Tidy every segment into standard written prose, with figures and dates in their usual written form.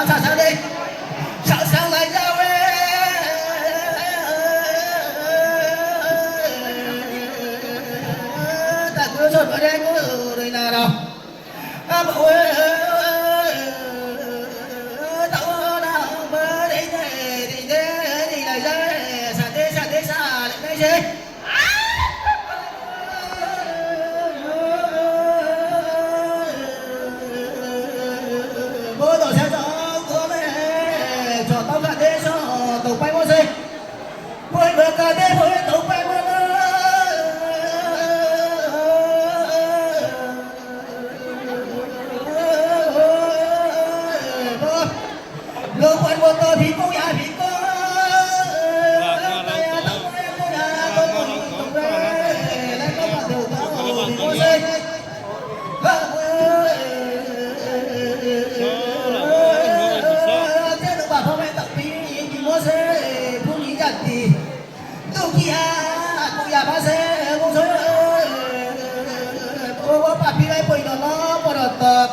sao đi sao lại ra về ta cứ rồi ở đây có đời nào đâu bộ tao nào mà đi này ra sa lại đây gì bố tôi sẽ cho tao cả thế cho tàu bay bao gì với vừa cả thế với tàu bay bao lỡ quên một tờ thì cô nhà thì cô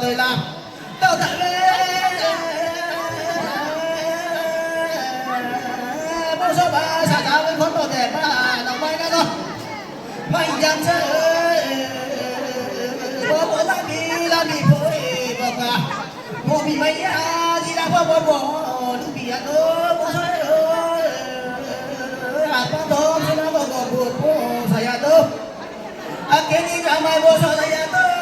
tôi làm tao thật bố số ba sao cháu với con đồ đẹp mà nó bay ra thôi mày dám chơi bố làm gì phối bọc à bố bị mấy gì đã bố đừng bị ăn đó bố số con đó cho nó bố bố xảy ra đâu cái gì cả mày bố xảy ra đâu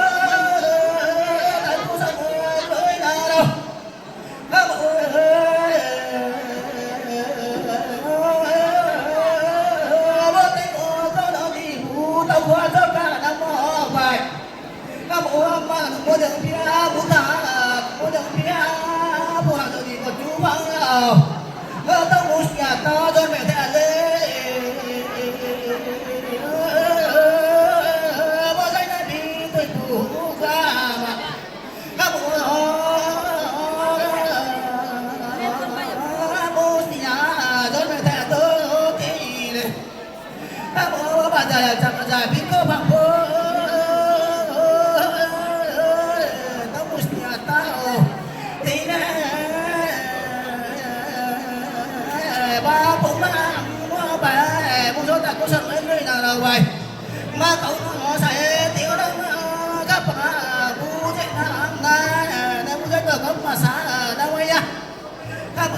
bố đừng phía bố thả bố đừng phía bố hàng rồi thì còn chú vắng nào tao bố nhà tao cho mẹ thẻ lên bố dây này đi tôi thủ ra mà các bố nhà cho mẹ thẻ tôi thì này các bố bà già chặt già biết cơ bằng bố có sợ em đây là đâu vậy mà cậu nó sẽ tiêu đâu các bà bu dậy na bu dậy được không mà xa đâu vậy à các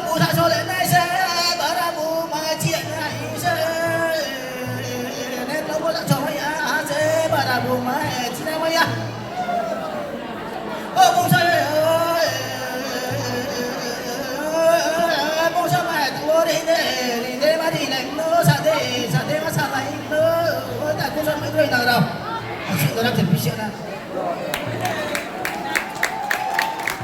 bu sa cho lên đây sẽ bà ra bu mà chuyện này sẽ nên đâu có cho vậy à sẽ bà ra bu mà chuyện này vậy à bu sa ơi bu sa mày tao đi để mà đi này nó sa thế mà sa lại nó ta cũng không mấy người nào đâu tôi đang chuẩn bị chuyện nào